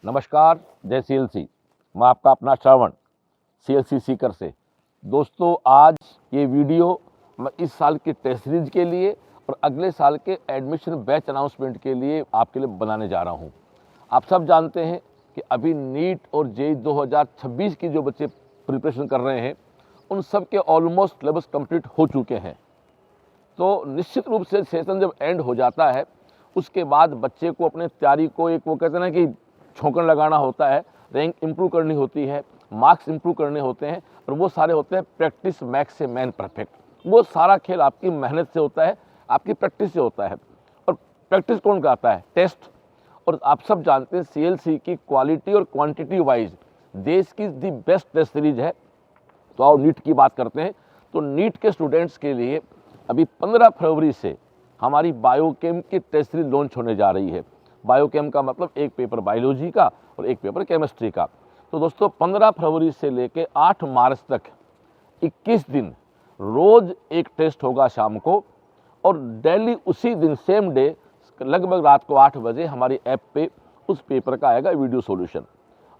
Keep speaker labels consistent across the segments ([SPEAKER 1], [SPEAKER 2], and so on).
[SPEAKER 1] नमस्कार, जय सीएलसी। मैं आपका अपना श्रवण सीएलसी सीकर से। दोस्तों, आज ये वीडियो मैं इस साल की टेस्ट सीरीज के लिए और अगले साल के एडमिशन बैच अनाउंसमेंट के लिए आपके लिए बनाने जा रहा हूँ। आप सब जानते हैं कि अभी नीट और जेईई 2026 की जो बच्चे प्रिपरेशन कर रहे हैं, उन सब के ऑलमोस्ट सिलेबस कंप्लीट हो चुके हैं। तो निश्चित रूप से सेशन जब एंड हो जाता है, उसके बाद बच्चे को अपने तैयारी को एक वो कहते हैं ना कि छौंकन लगाना होता है, रैंक इंप्रूव करनी होती है, मार्क्स इंप्रूव करने होते हैं, और वो सारे होते हैं प्रैक्टिस मैक्स से मैन परफेक्ट। वो सारा खेल आपकी मेहनत से होता है, आपकी प्रैक्टिस से होता है। और प्रैक्टिस कौन कराता है? टेस्ट। और आप सब जानते हैं सीएलसी की क्वालिटी और क्वांटिटी वाइज देश की दी बेस्ट टेस्ट सीरीज है। तो आओ नीट की बात करते हैं। तो नीट के स्टूडेंट्स के लिए अभी 15 फरवरी से हमारी बायोकेम की टेस्ट सीरीज लॉन्च होने जा रही है। बायोकेम का मतलब एक पेपर बायोलॉजी का और एक पेपर केमिस्ट्री का। तो दोस्तों, 15 फरवरी से लेकर 8 मार्च तक 21 दिन रोज एक टेस्ट होगा शाम को, और डेली उसी दिन सेम डे लगभग रात को 8 बजे हमारी ऐप पे उस पेपर का आएगा वीडियो सॉल्यूशन।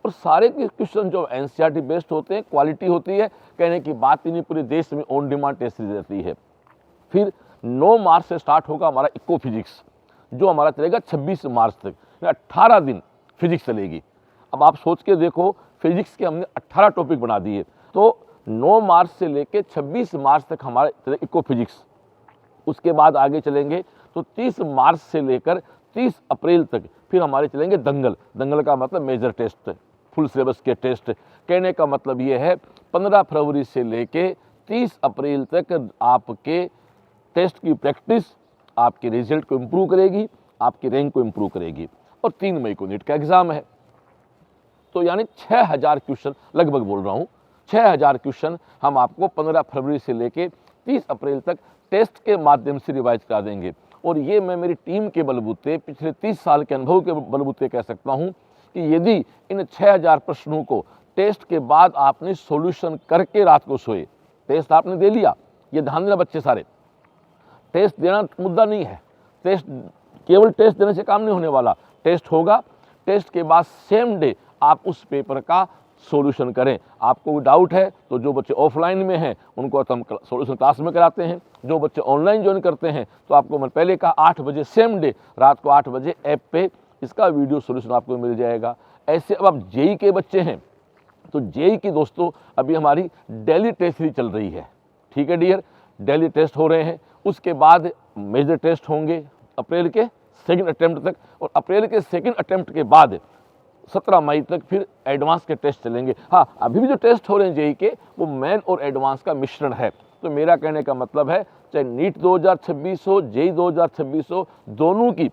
[SPEAKER 1] और सारे के क्वेश्चन जो एनसीईआरटी बेस्ड होते हैं, क्वालिटी होती है, कहने की बात ही नहीं, पूरे देश में ऑन डिमांड टेस्ट सीरीज रहती है। फिर 9 मार्च से स्टार्ट होगा हमारा इको फिजिक्स, जो हमारा चलेगा 26 मार्च तक, 18 दिन फिजिक्स चलेगी। अब आप सोच के देखो, फिजिक्स के हमने 18 टॉपिक बना दिए। तो 9 मार्च से लेकर 26 मार्च तक हमारे चले इको फिजिक्स। उसके बाद आगे चलेंगे तो 30 मार्च से लेकर 30 अप्रैल तक फिर हमारे चलेंगे दंगल। दंगल का मतलब मेजर टेस्ट, फुल सिलेबस के टेस्ट। कहने का मतलब ये है 15 फरवरी से लेके 30 अप्रैल तक आपके टेस्ट की प्रैक्टिस आपके रिजल्ट को इम्प्रूव करेगी, आपकी रैंक को इम्प्रूव करेगी। और 3 मई को नीट का एग्जाम है। तो यानी 6000 क्वेश्चन, लगभग बोल रहा हूँ 6000 क्वेश्चन हम आपको 15 फरवरी से लेके 30 अप्रैल तक टेस्ट के माध्यम से रिवाइज करा देंगे। और ये मैं मेरी टीम के बलबूते, पिछले 30 साल के अनुभव के बलबूते कह सकता हूँ कि यदि इन 6000 प्रश्नों को टेस्ट के बाद आपने सॉल्यूशन करके रात को सोए, टेस्ट आपने दे लिया, ये ध्यान देना बच्चे सारे, टेस्ट देना मुद्दा नहीं है। टेस्ट केवल टेस्ट देने से काम नहीं होने वाला। टेस्ट होगा, टेस्ट के बाद सेम डे आप उस पेपर का सॉल्यूशन करें। आपको कोई डाउट है तो जो बच्चे ऑफलाइन में हैं उनको तो हम सॉल्यूशन क्लास में कराते हैं। जो बच्चे ऑनलाइन ज्वाइन करते हैं तो आपको मैं पहले कहा 8 बजे सेम डे रात को 8 बजे ऐप पे इसका वीडियो सॉल्यूशन आपको मिल जाएगा। ऐसे अब आप जेईई के बच्चे हैं तो जेईई की दोस्तों अभी हमारी डेली टेस्ट सीरीज चल रही है। ठीक है डियर, डेली टेस्ट हो रहे हैं। उसके बाद मेजर टेस्ट होंगे अप्रैल के सेकंड अटेम्प्ट तक, और अप्रैल के सेकंड अटेम्प्ट के बाद 17 मई तक फिर एडवांस के टेस्ट चलेंगे। हाँ, अभी भी जो टेस्ट हो रहे हैं जेईई के, वो मेन और एडवांस का मिश्रण है। तो मेरा कहने का मतलब है, चाहे नीट 2026 हो, जेईई 2026 हो, दोनों की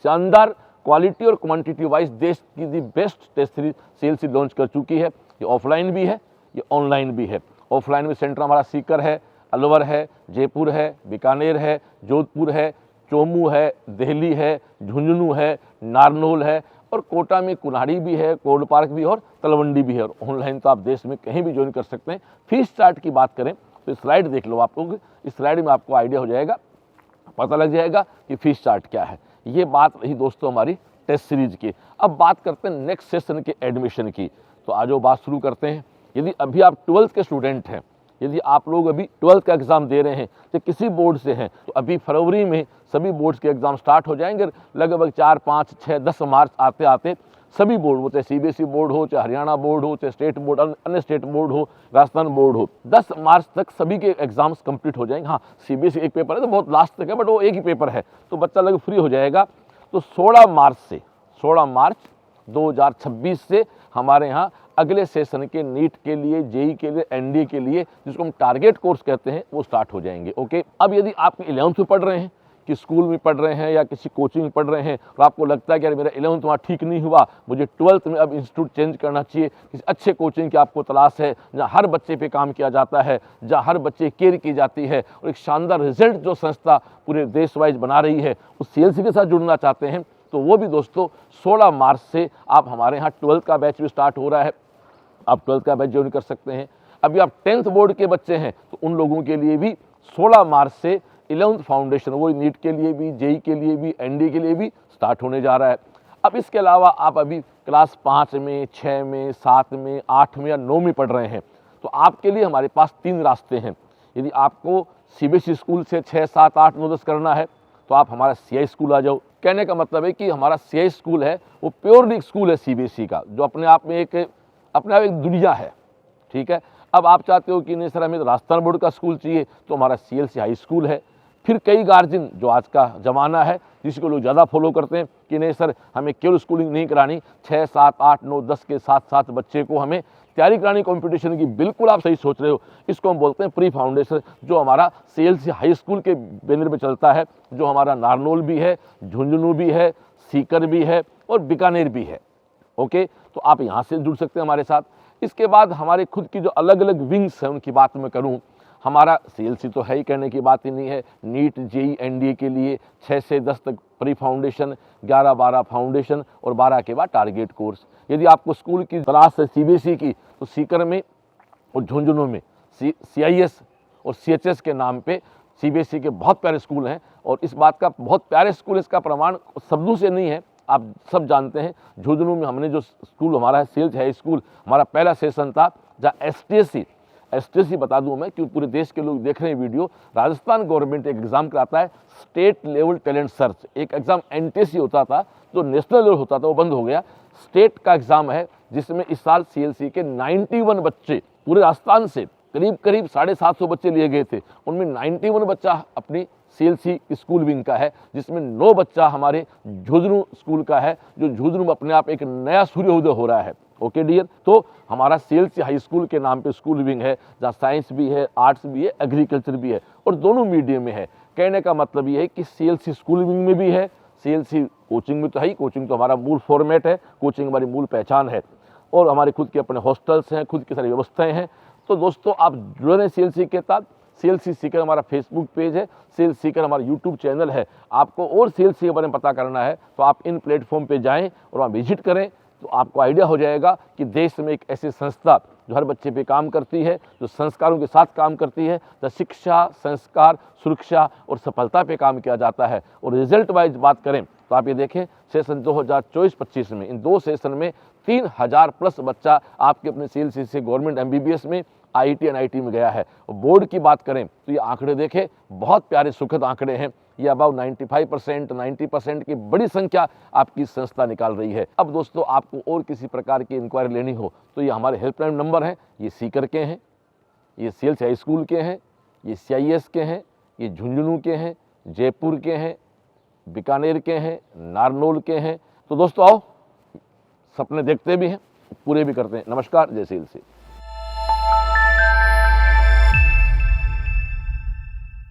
[SPEAKER 1] शानदार क्वालिटी और क्वांटिटी वाइज देश की the best test series CLC launch कर चुकी है। ये ऑफलाइन भी है, ये ऑनलाइन भी है। ऑफलाइन में सेंटर हमारा सीकर है, अलवर है, जयपुर है, बीकानेर है, जोधपुर है, चोमू है, दिल्ली है, झुंझुनू है, नारनौल है, और कोटा में कुल्हाड़ी भी है, कोल्ड पार्क भी है, और तलवंडी भी है। और ऑनलाइन तो आप देश में कहीं भी ज्वाइन कर सकते हैं। फीस चार्ट की बात करें तो स्लाइड देख लो आप लोग, इस स्लाइड में आपको आइडिया हो जाएगा, पता लग जाएगा कि फीस चार्ट क्या है। ये बात रही दोस्तों हमारी टेस्ट सीरीज की। अब बात करते हैं नेक्स्ट सेशन के एडमिशन की। तो आज वो बात शुरू करते हैं। यदि अभी आप 12th के स्टूडेंट हैं, यदि आप लोग अभी 12th का एग्ज़ाम दे रहे हैं, तो किसी बोर्ड से हैं, तो अभी फरवरी में सभी बोर्ड्स के एग्ज़ाम स्टार्ट हो जाएंगे। लगभग 4, 5, 6, 10 मार्च आते आते सभी बोर्ड हो, चाहे सीबीएसई बोर्ड हो, चाहे हरियाणा बोर्ड हो, चाहे स्टेट बोर्ड, अन्य स्टेट बोर्ड हो, राजस्थान बोर्ड हो, 10 मार्च तक सभी के एग्जाम्स कंप्लीट हो जाएंगे। हाँ, सीबीएसई एक पेपर है तो बहुत लास्ट तक है, बट वो एक ही पेपर है, तो बच्चा लगभग फ्री हो जाएगा। तो 16 मार्च 2026 से हमारे यहाँ अगले सेशन के नीट के लिए, जेईई के लिए, एनडीए के लिए, जिसको हम टारगेट कोर्स कहते हैं, वो स्टार्ट हो जाएंगे। ओके, अब यदि आप 11th में पढ़ रहे हैं, कि स्कूल में पढ़ रहे हैं या किसी कोचिंग में पढ़ रहे हैं, और आपको लगता है कि यार मेरा 11th वहाँ ठीक नहीं हुआ, मुझे 12th में अब इंस्टीट्यूट चेंज करना चाहिए, किसी अच्छे कोचिंग की आपको तलाश है जहाँ हर बच्चे पे काम किया जाता है, जहाँ हर बच्चे केयर की जाती है, और एक शानदार रिजल्ट जो संस्था पूरे देश वाइज बना रही है, उस सीएलसी के साथ जुड़ना चाहते हैं, तो वो भी दोस्तों 16 मार्च से आप हमारे यहाँ 12th का बैच भी स्टार्ट हो रहा है। आप 12th का बैच ज्वाइन कर सकते हैं। अभी आप 10th बोर्ड के बच्चे हैं तो उन लोगों के लिए भी 16 मार्च से 11th फाउंडेशन, वो नीट के लिए भी, जेईई के लिए भी, एनडीए के लिए भी स्टार्ट होने जा रहा है। अब इसके अलावा आप अभी क्लास 5 में, 6 में, 7 में, 8 में या 9 में पढ़ रहे हैं, तो आपके लिए हमारे पास 3 रास्ते हैं। यदि आपको सीबीएसई स्कूल से 6, 7, 8, 9, 10 करना है तो आप हमारा सीआई स्कूल आ जाओ। कहने का मतलब है कि हमारा सीआई स्कूल है वो प्योरली स्कूल है सीबीएसई का, जो अपने आप में एक दुनिया है। ठीक है, अब आप चाहते हो कि नहीं सर हमें तो राजस्थान बोर्ड का स्कूल चाहिए, तो हमारा सीएलसी हाई स्कूल है। फिर कई गार्जियन, जो आज का ज़माना है जिसको लोग ज़्यादा फॉलो करते हैं कि नहीं सर हमें केवल स्कूलिंग नहीं करानी, 6, 7, 8, 9, 10 के साथ साथ बच्चे को हमें तैयारी करानी कंपटीशन की। बिल्कुल आप सही सोच रहे हो, इसको हम बोलते हैं प्री फाउंडेशन, जो हमारा सीएलसी हाई स्कूल के बैनर में चलता है, जो हमारा नारनौल भी है, झुंझुनू भी है, सीकर भी है और बीकानेर भी है। ओके, तो आप यहाँ से जुड़ सकते हैं हमारे साथ। इसके बाद हमारे खुद की जो अलग अलग विंग्स हैं उनकी बात मैं करूँ, हमारा सीएलसी तो है ही, कहने की बात ही नहीं है। नीट, जेई, एनडीए के लिए 6 से 10 तक प्री फाउंडेशन, 11, 12 फाउंडेशन और 12 के बाद टारगेट कोर्स। यदि आपको स्कूल की क्लास है सीबीएसई की, तो सीकर में और झुंझुनू में सीआईएस और सीएचएस के नाम पे सीबीएसई के बहुत प्यारे स्कूल हैं। और इस बात का बहुत प्यारे स्कूल, इसका प्रमाण शब्दों से नहीं है, आप सब जानते हैं। झुंझुनू में हमने जो स्कूल हमारा है सीएलसी हाई स्कूल, हमारा पहला सेशन था जहाँ एसटीएससी बता दूं मैं, क्योंकि पूरे देश के लोग देख रहे हैं वीडियो। राजस्थान गवर्नमेंट एक एग्जाम कराता है, स्टेट लेवल टैलेंट सर्च। एक एग्जाम एनटीएससी होता था जो नेशनल लेवल होता था, वो बंद हो गया। स्टेट का एग्जाम है जिसमें इस साल सीएलसी के 91 बच्चे पूरे राजस्थान से, करीब 750 बच्चे लिए गए थे। उनमें 91 बच्चा अपनी सीएलसी स्कूल विंग का है, जिसमें 9 बच्चा हमारे झुंझुनू स्कूल का है, जो झुंझुनू में अपने आप एक नया सूर्योदय हो रहा है। ओके डियर, तो हमारा सीएलसी हाई स्कूल के नाम पे स्कूल विंग है, जहाँ साइंस भी है, आर्ट्स भी है, एग्रीकल्चर भी है और दोनों मीडियम में है। कहने का मतलब ये है कि सीएलसी स्कूल विंग में भी है, सीएलसी कोचिंग में तो है ही, कोचिंग तो हमारा मूल फॉर्मेट है, कोचिंग हमारी मूल पहचान है, और हमारे खुद के अपने हॉस्टल्स हैं, खुद की सारी व्यवस्थाएं हैं। तो दोस्तों आप जुड़े रहें सीएलसी के साथ। सीएलसी सीकर हमारा फेसबुक पेज है, सीएलसी सीकर हमारा यूट्यूब चैनल है। आपको और सीएलसी के बारे में पता करना है तो आप इन प्लेटफॉर्म पे जाएं और वहाँ विजिट करें, तो आपको आइडिया हो जाएगा कि देश में एक ऐसी संस्था जो हर बच्चे पे काम करती है, जो संस्कारों के साथ काम करती है, जो शिक्षा, संस्कार, सुरक्षा और सफलता पे काम किया जाता है। और रिजल्ट वाइज बात करें तो आप ये देखें, सेशन 2024-25 में इन 2 सेशन में 3000 प्लस बच्चा आपके अपने सीएलसी से गवर्नमेंट एमबीबीएस में, आईटी एनआईटी में गया है। और बोर्ड की बात करें तो ये आंकड़े देखें, बहुत प्यारे सुखद आंकड़े हैं। ये अबाउ 95%, 90% की बड़ी संख्या आपकी संस्था निकाल रही है। अब दोस्तों आपको और किसी प्रकार की इंक्वायरी लेनी हो तो ये हमारे हेल्पलाइन नंबर हैं, ये सीकर के हैं, ये सीएलसी हाई स्कूल के हैं, ये सीआईएस के हैं, ये झुंझुनू के हैं, जयपुर के हैं, बीकानेर के हैं, नारनौल के हैं। तो दोस्तों आओ, सपने देखते भी हैं, पूरे भी करते हैं। नमस्कार, जय सीएलसी।